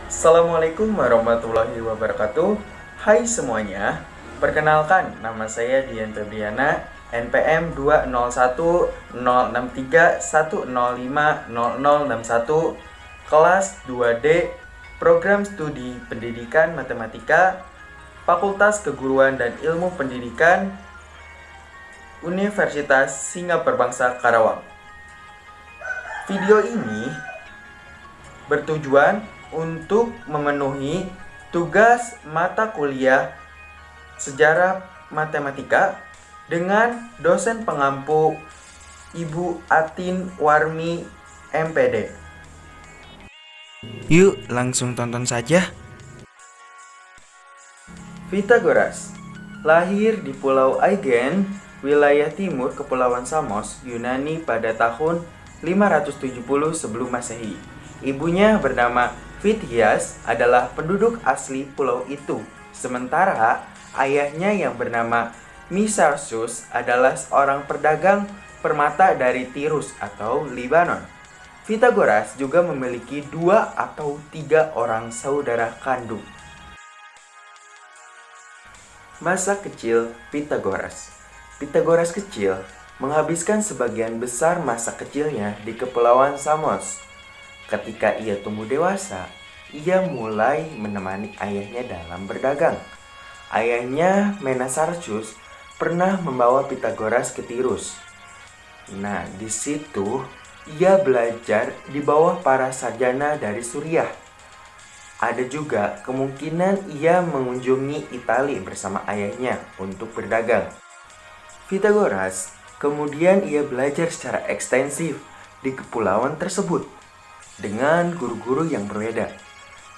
Assalamualaikum warahmatullahi wabarakatuh. Hai semuanya, perkenalkan nama saya Dian Febriana, NPM 2010631050061, kelas 2D, Program Studi Pendidikan Matematika, Fakultas Keguruan dan Ilmu Pendidikan, Universitas Singapura Bangsa Karawang. Video ini bertujuan untuk memenuhi tugas mata kuliah Sejarah Matematika dengan dosen pengampu Ibu Atin Warmi MPD. Yuk langsung tonton saja. Pythagoras lahir di Pulau Aegean, wilayah timur Kepulauan Samos, Yunani pada tahun 570 sebelum Masehi. Ibunya bernama Pythias adalah penduduk asli pulau itu, sementara ayahnya yang bernama Misarsus adalah seorang pedagang permata dari Tirus atau Libanon. Pythagoras juga memiliki 2 atau 3 orang saudara kandung. Masa kecil Pythagoras. Pythagoras kecil menghabiskan sebagian besar masa kecilnya di Kepulauan Samos. Ketika ia tumbuh dewasa, ia mulai menemani ayahnya dalam berdagang. Ayahnya, Menasarchus, pernah membawa Pythagoras ke Tirus. Nah, di situ ia belajar di bawah para sarjana dari Suriah. Ada juga kemungkinan ia mengunjungi Italia bersama ayahnya untuk berdagang. Pythagoras kemudian ia belajar secara ekstensif di kepulauan tersebut dengan guru-guru yang berbeda.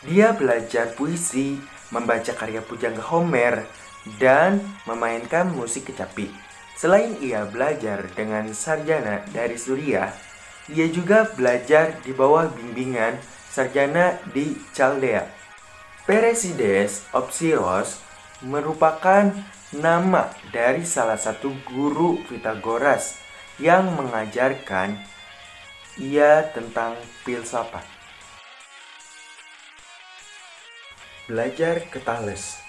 Dia belajar puisi, membaca karya pujangga Homer, dan memainkan musik kecapi. Selain ia belajar dengan sarjana dari Suriah, ia juga belajar di bawah bimbingan sarjana di Chaldea. Peresides Opsiros merupakan nama dari salah satu guru Pythagoras yang mengajarkan ia tentang filsafat. Belajar ke Thales.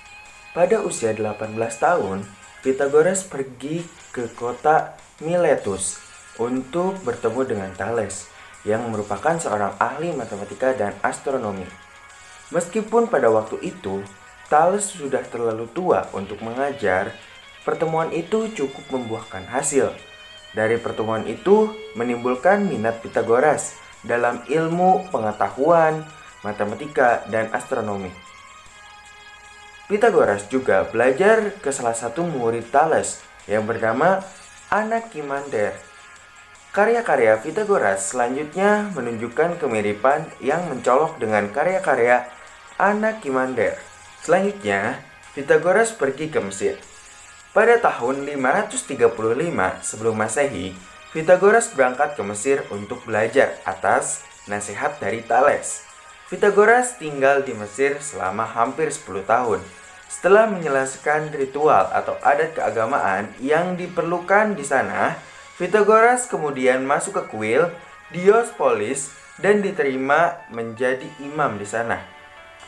Pada usia 18 tahun, Pythagoras pergi ke kota Miletus untuk bertemu dengan Thales, yang merupakan seorang ahli matematika dan astronomi. Meskipun pada waktu itu, Thales sudah terlalu tua untuk mengajar, pertemuan itu cukup membuahkan hasil. Dari pertemuan itu menimbulkan minat Pythagoras dalam ilmu pengetahuan, matematika, dan astronomi. Pythagoras juga belajar ke salah satu murid Thales yang bernama Anaximander. Karya-karya Pythagoras selanjutnya menunjukkan kemiripan yang mencolok dengan karya-karya Anaximander. Selanjutnya, Pythagoras pergi ke Mesir. Pada tahun 535 sebelum Masehi, Pythagoras berangkat ke Mesir untuk belajar atas nasihat dari Thales. Pythagoras tinggal di Mesir selama hampir 10 tahun. Setelah menyelesaikan ritual atau adat keagamaan yang diperlukan di sana, Pythagoras kemudian masuk ke kuil Diospolis dan diterima menjadi imam di sana.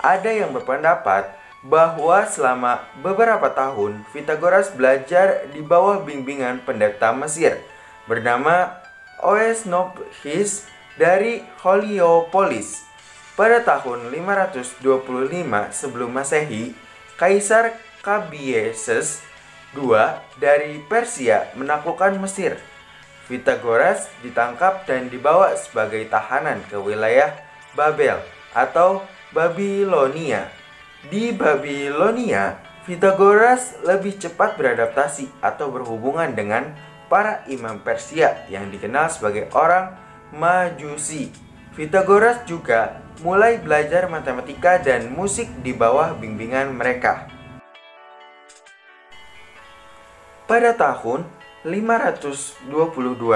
Ada yang berpendapat bahwa selama beberapa tahun Pythagoras belajar di bawah bimbingan pendeta Mesir bernama Oesnophes dari Heliopolis. Pada tahun 525 sebelum Masehi, Kaisar Kambises II dari Persia menaklukkan Mesir. Pythagoras ditangkap dan dibawa sebagai tahanan ke wilayah Babel atau Babilonia. Di Babilonia, Pythagoras lebih cepat beradaptasi atau berhubungan dengan para imam Persia yang dikenal sebagai orang Majusi. Pythagoras juga mulai belajar matematika dan musik di bawah bimbingan mereka. Pada tahun 522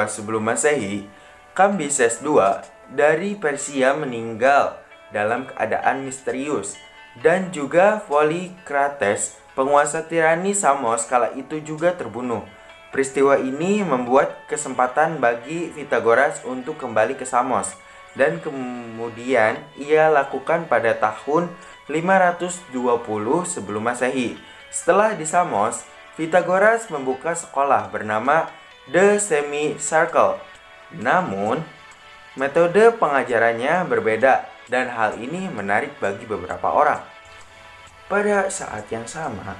sebelum Masehi, Kambises II dari Persia meninggal dalam keadaan misterius. Dan juga Polycrates, penguasa tirani Samos kala itu juga terbunuh. Peristiwa ini membuat kesempatan bagi Pythagoras untuk kembali ke Samos dan kemudian ia lakukan pada tahun 520 sebelum Masehi. Setelah di Samos, Pythagoras membuka sekolah bernama The Semicircle. Namun, metode pengajarannya berbeda dan hal ini menarik bagi beberapa orang. Pada saat yang sama,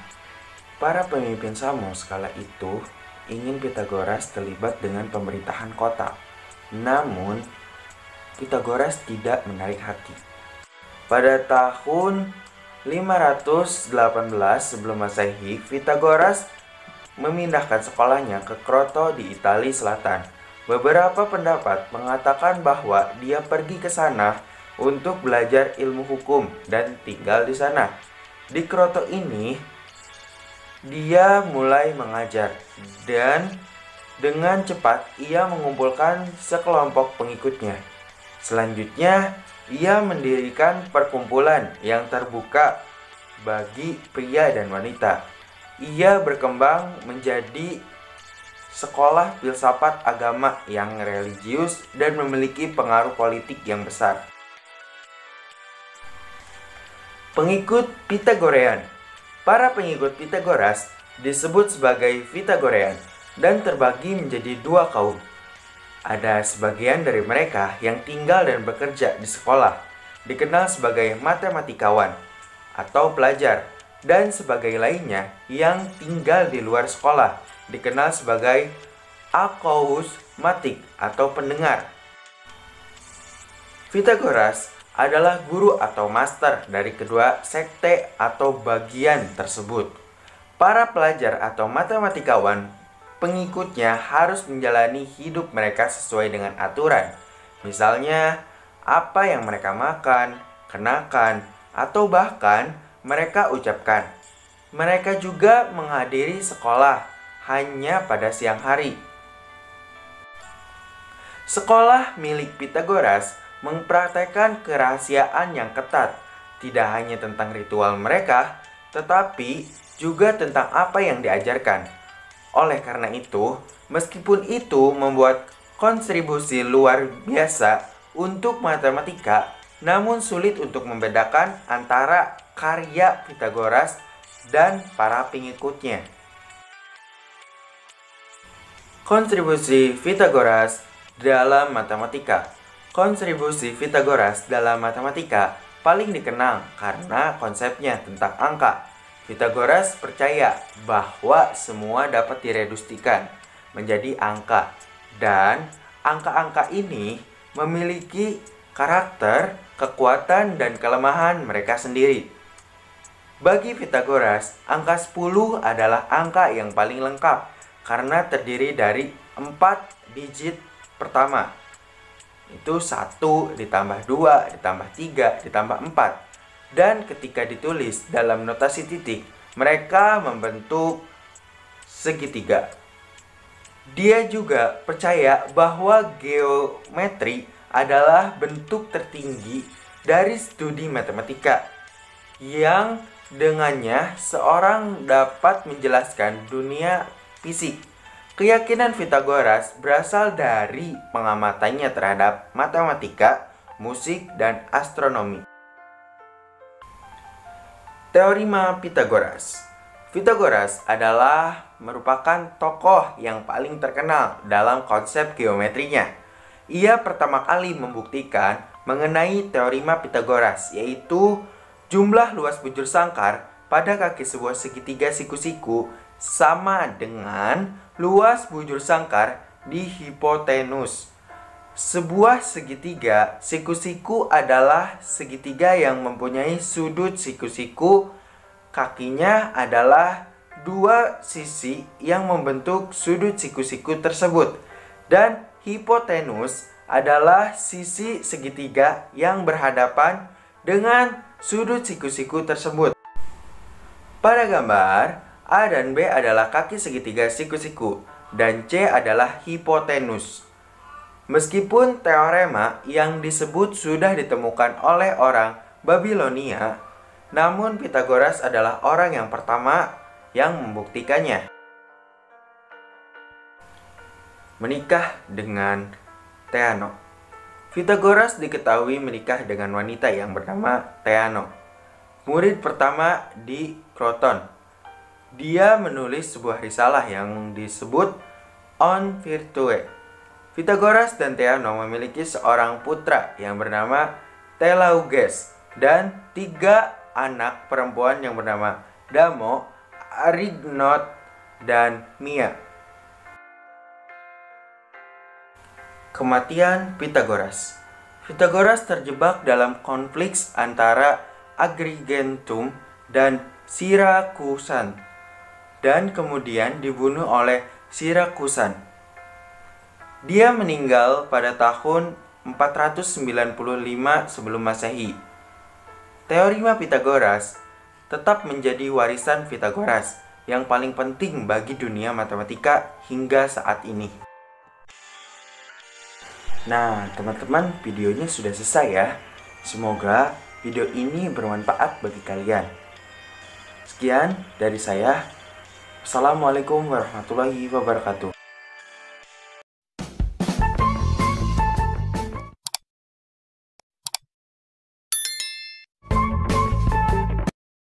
para pemimpin Samos kala itu ingin Pythagoras terlibat dengan pemerintahan kota. Namun, Pythagoras tidak menarik hati. Pada tahun 518 sebelum Masehi, Pythagoras memindahkan sekolahnya ke Kroto di Italia Selatan. Beberapa pendapat mengatakan bahwa dia pergi ke sana untuk belajar ilmu hukum dan tinggal di sana. Di Kroto ini, dia mulai mengajar dan dengan cepat ia mengumpulkan sekelompok pengikutnya. Selanjutnya, ia mendirikan perkumpulan yang terbuka bagi pria dan wanita. Ia berkembang menjadi sekolah filsafat agama yang religius dan memiliki pengaruh politik yang besar. Pengikut Pythagorean. Para pengikut Pythagoras disebut sebagai Pythagorean dan terbagi menjadi dua kaum. Ada sebagian dari mereka yang tinggal dan bekerja di sekolah, dikenal sebagai matematikawan atau pelajar, dan sebagai lainnya yang tinggal di luar sekolah, dikenal sebagai acousmatic atau pendengar. Pythagoras adalah guru atau master dari kedua sekte atau bagian tersebut. Para pelajar atau matematikawan pengikutnya harus menjalani hidup mereka sesuai dengan aturan. Misalnya, apa yang mereka makan, kenakan, atau bahkan mereka ucapkan. Mereka juga menghadiri sekolah hanya pada siang hari. Sekolah milik Pythagoras mempraktekkan kerahasiaan yang ketat, tidak hanya tentang ritual mereka, tetapi juga tentang apa yang diajarkan. Oleh karena itu, meskipun itu membuat kontribusi luar biasa untuk matematika, namun sulit untuk membedakan antara karya Pythagoras dan para pengikutnya. Kontribusi Pythagoras dalam matematika. Kontribusi Pythagoras dalam matematika paling dikenal karena konsepnya tentang angka. Pythagoras percaya bahwa semua dapat direduksikan menjadi angka, dan angka-angka ini memiliki karakter, kekuatan, dan kelemahan mereka sendiri. Bagi Pythagoras, angka 10 adalah angka yang paling lengkap karena terdiri dari 4 digit pertama. Itu 1 ditambah 2 ditambah 3 ditambah 4. Dan ketika ditulis dalam notasi titik, mereka membentuk segitiga. Dia juga percaya bahwa geometri adalah bentuk tertinggi dari studi matematika, yang dengannya seorang dapat menjelaskan dunia fisik. Keyakinan Pythagoras berasal dari pengamatannya terhadap matematika, musik, dan astronomi. Teorema Pythagoras. Pythagoras adalah merupakan tokoh yang paling terkenal dalam konsep geometrinya. Ia pertama kali membuktikan mengenai teorema Pythagoras, yaitu jumlah luas bujur sangkar pada kaki sebuah segitiga siku-siku sama dengan luas bujur sangkar di hipotenus. Sebuah segitiga siku-siku adalah segitiga yang mempunyai sudut siku-siku. Kakinya adalah dua sisi yang membentuk sudut siku-siku tersebut. Dan hipotenus adalah sisi segitiga yang berhadapan dengan sudut siku-siku tersebut. Pada gambar, A dan B adalah kaki segitiga siku-siku dan C adalah hipotenus. Meskipun teorema yang disebut sudah ditemukan oleh orang Babilonia, namun Pythagoras adalah orang yang pertama yang membuktikannya. Menikah dengan Theano. Pythagoras diketahui menikah dengan wanita yang bernama Theano, murid pertama di Kroton. Dia menulis sebuah risalah yang disebut On Virtue. Pythagoras dan Theano memiliki seorang putra yang bernama Telauges dan 3 anak perempuan yang bernama Damo, Arignot, dan Mia. Kematian Pythagoras. Pythagoras terjebak dalam konflik antara Agrigentum dan Syrakusan dan kemudian dibunuh oleh Syrakusan. Dia meninggal pada tahun 495 sebelum Masehi. Teorema Pythagoras tetap menjadi warisan Pythagoras yang paling penting bagi dunia matematika hingga saat ini. Nah, teman-teman, videonya sudah selesai ya. Semoga video ini bermanfaat bagi kalian. Sekian dari saya. Assalamualaikum warahmatullahi wabarakatuh.